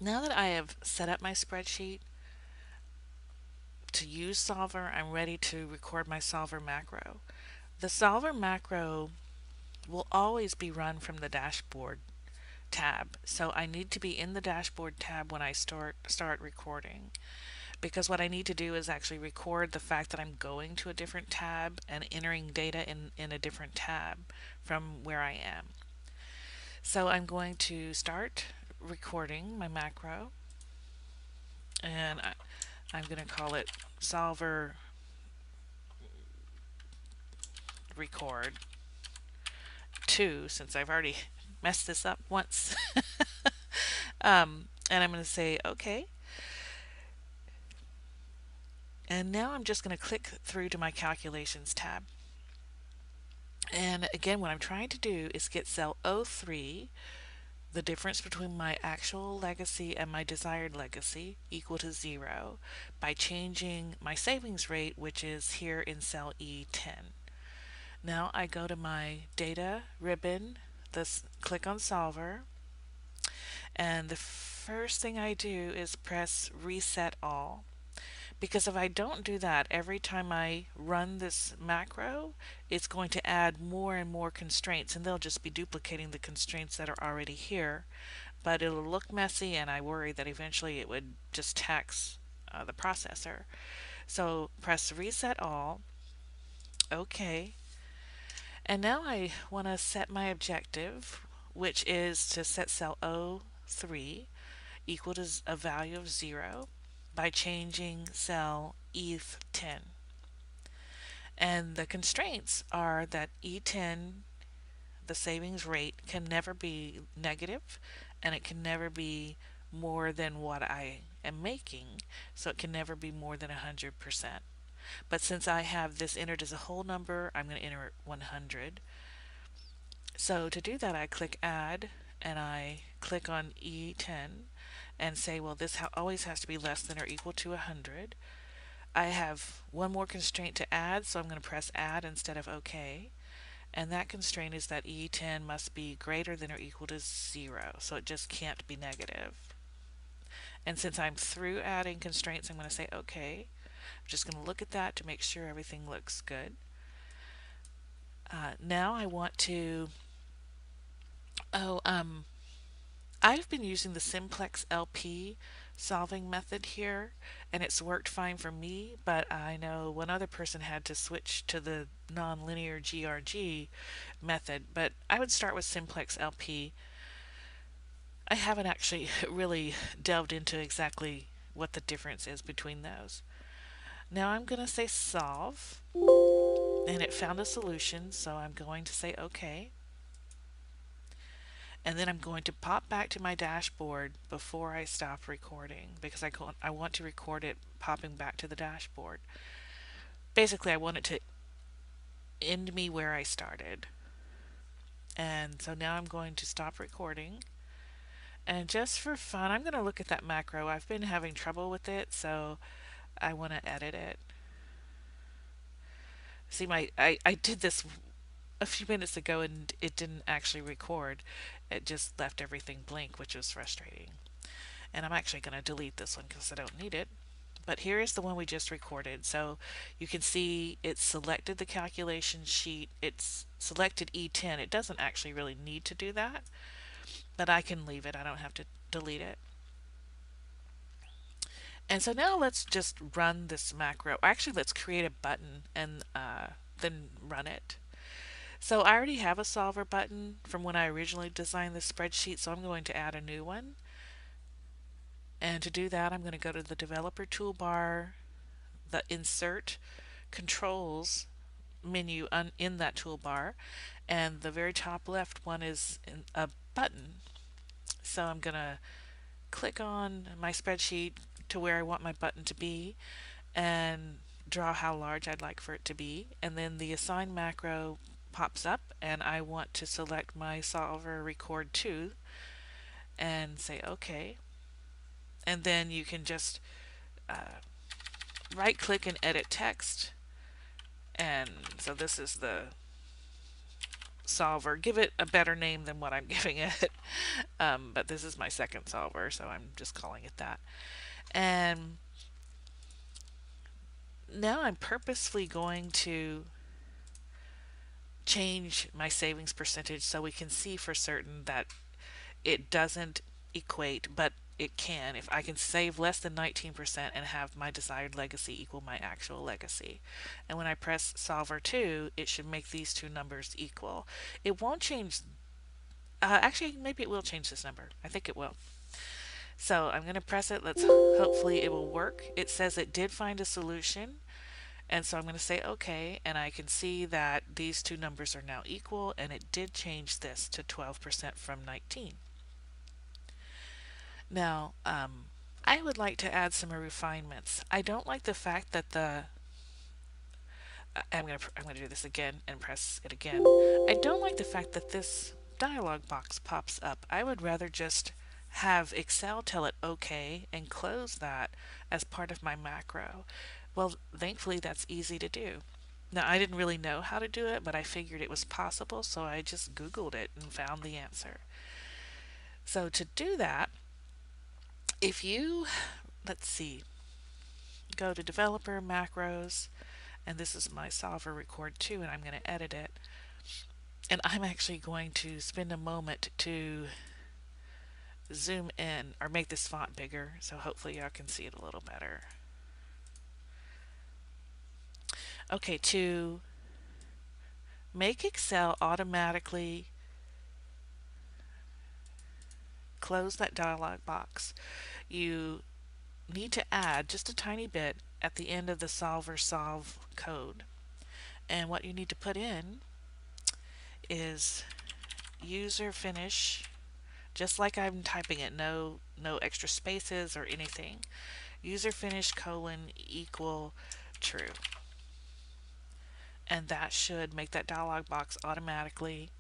Now that I have set up my spreadsheet to use Solver, I'm ready to record my Solver macro. The Solver macro will always be run from the dashboard tab. So I need to be in the dashboard tab when I start recording, because what I need to do is actually record the fact that I'm going to a different tab and entering data in a different tab from where I am. So I'm going to start recording my macro, and I'm going to call it solver record 2 since I've already messed this up once. And I'm going to say OK. And now I'm just going to click through to my calculations tab. And again, what I'm trying to do is get cell O3, the difference between my actual legacy and my desired legacy, equal to 0 by changing my savings rate, which is here in cell E10. Now I go to my data ribbon, click on solver, and the first thing I do is press reset all. Because if I don't do that, every time I run this macro, it's going to add more and more constraints, and they'll just be duplicating the constraints that are already here. But it'll look messy, and I worry that eventually it would just tax the processor. So press reset all, OK. And now I want to set my objective, which is to set cell O3 equal to a value of 0 by changing cell E10. And the constraints are that E10, the savings rate, can never be negative, and it can never be more than what I am making, so it can never be more than 100%. But since I have this entered as a whole number, I'm going to enter 100. So to do that, I click add, and I click on E10 and say, well, this always has to be less than or equal to 100. I have one more constraint to add, so I'm going to press add instead of OK. And that constraint is that E10 must be greater than or equal to 0, so it just can't be negative. And since I'm through adding constraints, I'm going to say OK. I'm just going to look at that to make sure everything looks good. Now I want to, oh, I've been using the Simplex LP solving method here, and it's worked fine for me, but I know one other person had to switch to the nonlinear GRG method, but I would start with Simplex LP. I haven't actually really delved into exactly what the difference is between those. Now I'm going to say solve, and it found a solution, so I'm going to say OK. And then I'm going to pop back to my dashboard before I stop recording, because I want to record it popping back to the dashboard. Basically, I want it to end me where I started. And so now I'm going to stop recording. And just for fun, I'm going to look at that macro. I've been having trouble with it, so I want to edit it. See, I did this a few minutes ago and it didn't actually record. It just left everything blank, which was frustrating. And I'm actually going to delete this one because I don't need it. But here is the one we just recorded. So you can see it selected the calculation sheet. It's selected E10. It doesn't actually really need to do that, but I can leave it. I don't have to delete it. And so now let's just run this macro. Actually, let's create a button and then run it. So I already have a solver button from when I originally designed this spreadsheet, so I'm going to add a new one. And to do that, I'm going to go to the developer toolbar, the insert controls menu in that toolbar, and the very top left one is a button. So I'm going to click on my spreadsheet to where I want my button to be and draw how large I'd like for it to be, and then the assign macro pops up and I want to select my solver record to and say OK. And then you can just right click and edit text. And so this is the solver. Give it a better name than what I'm giving it. But this is my second solver, so I'm just calling it that. And now I'm purposefully going to change my savings percentage so we can see for certain that it doesn't equate, but it can. If I can save less than 19% and have my desired legacy equal my actual legacy. And when I press solver 2, it should make these two numbers equal. It won't change, actually, maybe it will change this number. I think it will. So I'm going to press it. Let's hopefully it will work. It says it did find a solution. And so I'm going to say OK, and I can see that these two numbers are now equal, and it did change this to 12% from 19. Now, I would like to add some refinements. I don't like the fact that I'm gonna do this again and press it again. I don't like the fact that this dialog box pops up. I would rather just have Excel tell it OK and close that as part of my macro. Well, thankfully that's easy to do. Now, I didn't really know how to do it, but I figured it was possible, so I just Googled it and found the answer. So to do that, if you, let's see, go to developer macros, and this is my solver record 2, and I'm going to edit it. And I'm actually going to spend a moment to zoom in or make this font bigger, so hopefully y'all can see it a little better. Okay, to make Excel automatically close that dialog box, you need to add just a tiny bit at the end of the solver solve code. And what you need to put in is user finish, just like I'm typing it, no extra spaces or anything. User finish colon equal true. And that should make that dialog box automatically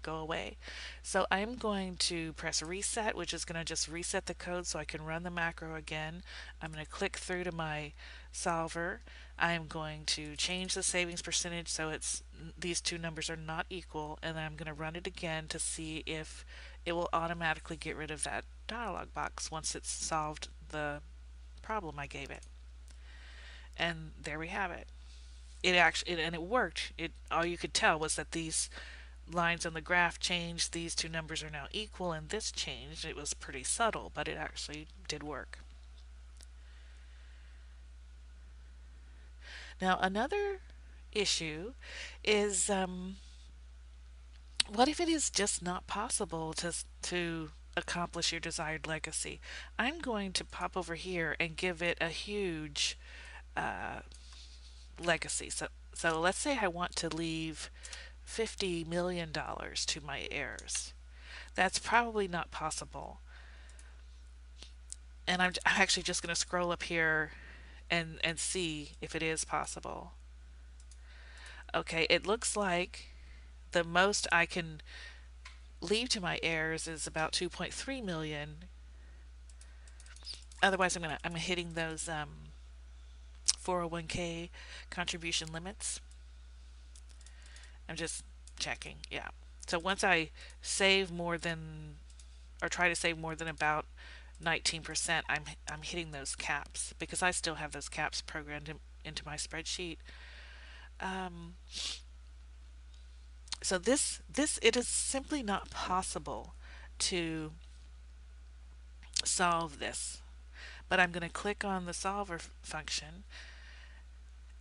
go away. So I'm going to press reset, which is going to just reset the code so I can run the macro again. I'm going to click through to my solver. I'm going to change the savings percentage so it's these two numbers are not equal, and then I'm going to run it again to see if it will automatically get rid of that dialog box once it's solved the problem I gave it. And there we have it. And it worked. All you could tell was that these lines on the graph changed, these two numbers are now equal, and this changed. It was pretty subtle, but it actually did work. Now, another issue is what if it is just not possible to accomplish your desired legacy? I'm going to pop over here and give it a huge legacy. So let's say I want to leave $50 million to my heirs. That's probably not possible. And I'm actually just going to scroll up here and see if it is possible. Okay, it looks like the most I can leave to my heirs is about 2.3 million. Otherwise, I'm hitting those 401k contribution limits. I'm just checking. Yeah. So once I save more than, or try to save more than about 19%, I'm hitting those caps because I still have those caps programmed into my spreadsheet. So it is simply not possible to solve this. But I'm going to click on the solver function,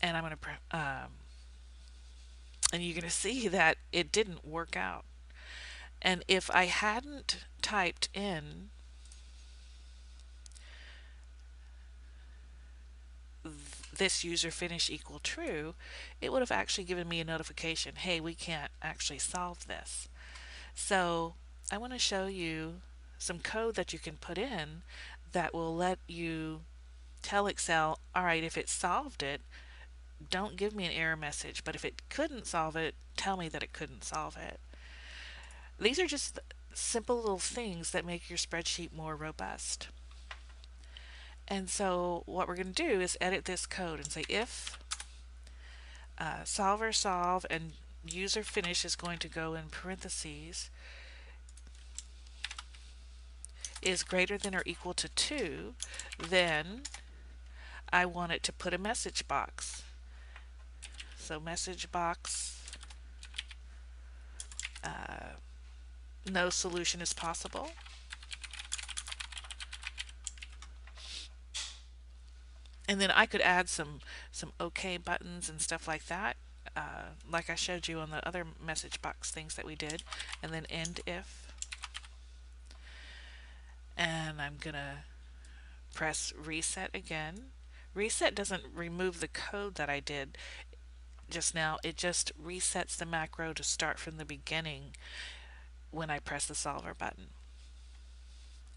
and I'm going to and you're going to see that it didn't work out. And if I hadn't typed in this user finish equal true, it would have actually given me a notification, hey, we can't actually solve this. So I want to show you some code that you can put in that will let you tell Excel, all right, if it solved it, don't give me an error message, but if it couldn't solve it, tell me that it couldn't solve it. These are just simple little things that make your spreadsheet more robust. And so what we're going to do is edit this code and say if solver solve, and user finish is going to go in parentheses, is greater than or equal to 2, then I want it to put a message box. So message box, no solution is possible. And then I could add some OK buttons and stuff like that, like I showed you on the other message box things that we did. And then end if. And I'm going to press reset again. Reset doesn't remove the code that I did just now. It just resets the macro to start from the beginning when I press the solver button.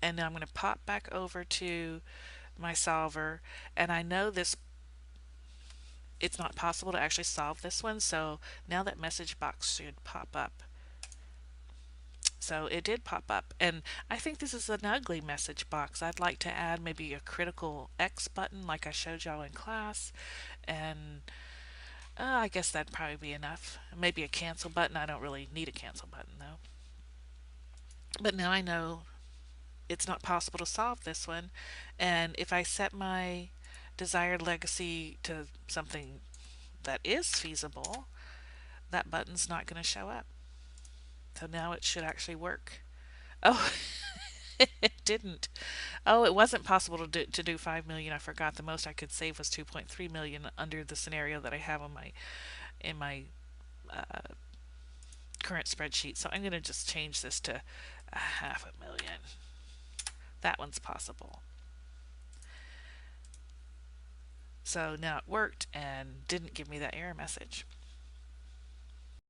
And now I'm going to pop back over to my solver, and I know it's not possible to actually solve this one, so now that message box should pop up. So it did pop up, and I think this is an ugly message box. I'd like to add maybe a critical X button like I showed y'all in class, and I guess that'd probably be enough. Maybe a cancel button. I don't really need a cancel button though. But now I know it's not possible to solve this one, and if I set my desired legacy to something that is feasible, that button's not going to show up. So now it should actually work. Oh, it didn't. Oh, it wasn't possible to do 5 million. I forgot the most I could save was 2.3 million under the scenario that I have on in my current spreadsheet. So I'm going to just change this to 500,000. That one's possible. So now it worked and didn't give me that error message.